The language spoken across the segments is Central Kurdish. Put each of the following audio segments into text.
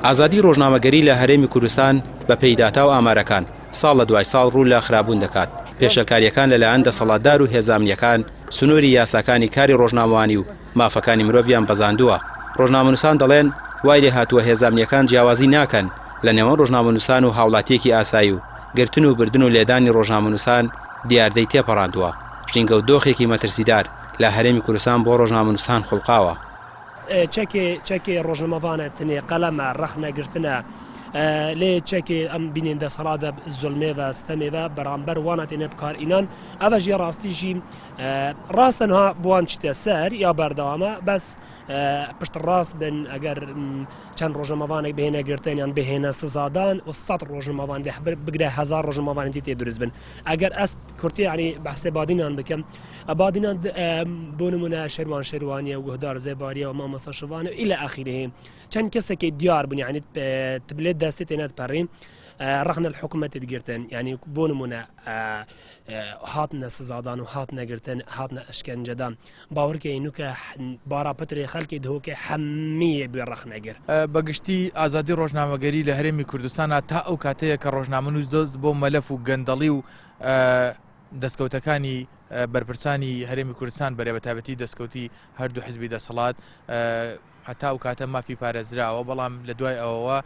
ئازادی ڕۆژنامەگەری لە هەرێمی کوردستان بە پەیداتا و ئامارەکان ساڵ لە دوای ساڵ ڕوو لە خرابوون دەکات. پێشەلکاریەکان لەلایەن دەسەڵاتدار و هێزانیەکان سنووری یاساکانی کاری ڕۆژنامەوانی و مافەکانی مرۆڤیان بەزاندووە. ڕۆژنامەنووسان دەڵێن وای لێ هاتووە هێزانیەکان جیاوازی ناکەن لە نێوان ڕۆژنامەنووسان و هاوڵاتیەکی ئاسایی و گرتن و بردن و لێدانی ڕۆژنامەنووسان دیاردەی تێپەڕاندووە. ژینگە و دۆخێکی مەترسیدار لە هەرێمی کوردستان بۆ ڕۆژنامەنووسان خوڵقاوە. چەکی ڕۆژنامەوانە تنێ قەلەمە ڕەخنەگرتنە لێ چەکی ئەم بینین دەسەڵاتە زولمێوە ستەمێوە بەرامبەر وانە تێنێ بکار ئینان ئەوە ژێ ڕاستیژی ڕاستەنها بوان چتە سەر یا بەردەوامە بەس پشت ڕاست بن ئەگەر چەند ڕۆژنامەوانێک بهێنە گرتنیان بهێنە سزادان و 100 ڕۆژنامەوان بگرە 1000 ڕۆژنامەوانی تێ دروست بن ئەگەر ئەس کورتی ینی بەحسێ بادینان بکەم بادینان بۆ نمونە شێروان شێروانیە و گوهدار زێباریە و مامۆستا شوانە و ئیلە ئاخیرێ چەند کەسێکی دیار بوون ینی تبلێت دەستی تێنێت پەڕین رغنا الحكومة تدقرتن يعني بونمونا هاتنا سزادان و هاتنا قرتن هاتنا اشكن جدام باوركي انوكا بارا بتري خلكي دهوكي حمية بالرخنا قر بقشتي ازادي روجنامەگەری لە هەرێمی کوردستانە تا ئەو کاتەیە کە ڕۆژنامەنووس دۆست بۆ مەلەف و گەندەڵی و دەستکەوتەکانی بەرپرسانی هەرێمی کوردستان بەرێ بەتابەتی دەستکەوتی هەردوو حزبی دەسەڵات هەتا ئەو کاتە مافی پارێزراوە بەڵام لە دوای ئەوەوە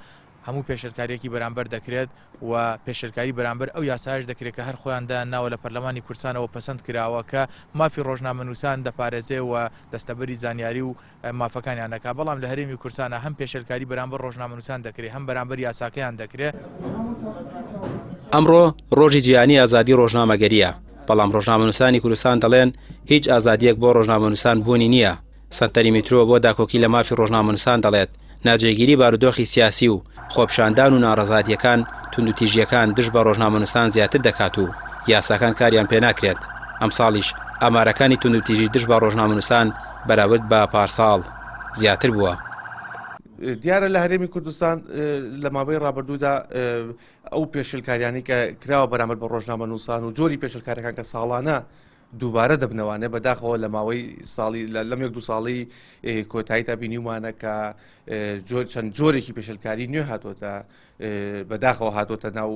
هەموو پێشەرکاریەکی بەرامبەر دەکرێت و پێشەرکاری بەرامبەر ئەو یاسایش دەکرێت کە هەر خۆیاندا ناوە لە پەرلەمانی کوردستانەوە پەسەند کراوە کە مافی ڕۆژنامەنووسان دەپارێزێ و دەستەبەری زانیاری و مافەکانیان دەکات بەڵام لە هەرێمی کوردستانە هەم پێشەرکاری بەرامبەر ڕۆژنامەنووسان دەکرێت هەم بەرامبەر یاساکەیان دەکرێت. ئەمڕۆ ڕۆژی جیهانی ئازادی ڕۆژنامەگەریە بەڵام ڕۆژنامەنووسانی کوردستان دەڵێن هیچ ئازادیەک بۆ ڕۆژنامەنووسان بوونی نییە. سەنتەری میترۆ بۆ داکۆکی لە مافی ڕۆژنامەنووسان دەڵێت ناجێگیری بارودۆخی سیاسی و خۆپشاندان و ناڕەزاتیەکان توندوتیژیەکان دژ بە ڕۆژنامەنووسان زیاتر دەکات و یاساکان کاریان پێ ناکرێت. ئەم ساڵیش ئامارەکانی توندوتیژی دژ بە ڕۆژنامەنووسان بەراورد بە پارساڵ زیاتر بووە. دیارە لە هەرێمی کوردستان لە ماوەی ڕابردوودا ئەو پێشلکاریانی کە کراوە بەرامبەر بە ڕۆژنامەنووسان و جۆری پێشلکاریەکان کە ساڵانە دووبارە دەبنەوانێ بەداخەوە لە ماوەی ساڵی لەم یەک دو ساڵی کۆتاییدا بینیومانە کە چەند جۆرێکی پێشلکاری نوێ هاتوۆتە بەداخەوە هاتوۆتە ناو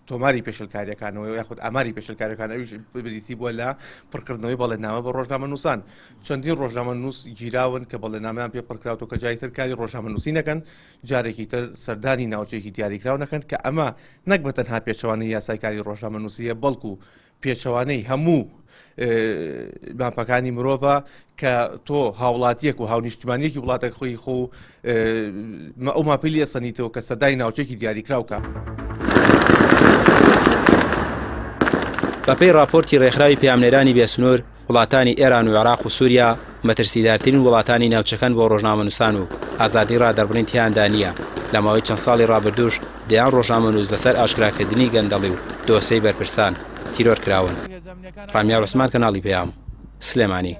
تۆماری پێشلکاریەکانەوە یاخود ئاماری پێشلکاریەکان ئەویش بریتی بووە لە پڕکردنەوەی بەڵێنامە بە ڕۆژنامەنووسان. چەندین ڕۆژنامەنووس گیراون کە بەڵێنامەیان پێ پڕکراوەوە کە جایتر کاری ڕۆژنامەنووسی نەکەن جارێکی تر سەردانی ناوچەیەکی دیاریکراو نەکەن کە ئەمە نەک بە تەنها پێچەوانەی یاسای کاری ڕۆژنامەنووسیە بەڵکو پێچەوانەی هەموو مافەکانی مرۆڤە کە تۆ هاوڵاتیەک و هاونیشتمانیەکی وڵاتێک خۆی خۆ ئەو مافی لێ سەنیتەوە کە سەردانی ناوچەیەکی دیاریکراوکە. بەپێی راپۆرتی ڕێکخراوی پەیامنێرانی بێسنوور وڵاتانی ئێران و عێراق و سووریا مەترسیدارترین وڵاتانی ناوچەکان بۆ ڕۆژنامەنووسان و ئازادی ڕادەربڕین تیاندا نییە. لە ماوەی چەند ساڵی ڕابردووش دەیان ڕۆژنامەنووس لەسەر ئاشکراکردنی گەندەڵی و دۆسەی بەرپرسان تیرۆر کراون. ڕامیار عوسمان کەناڵی پەیام سلێمانی.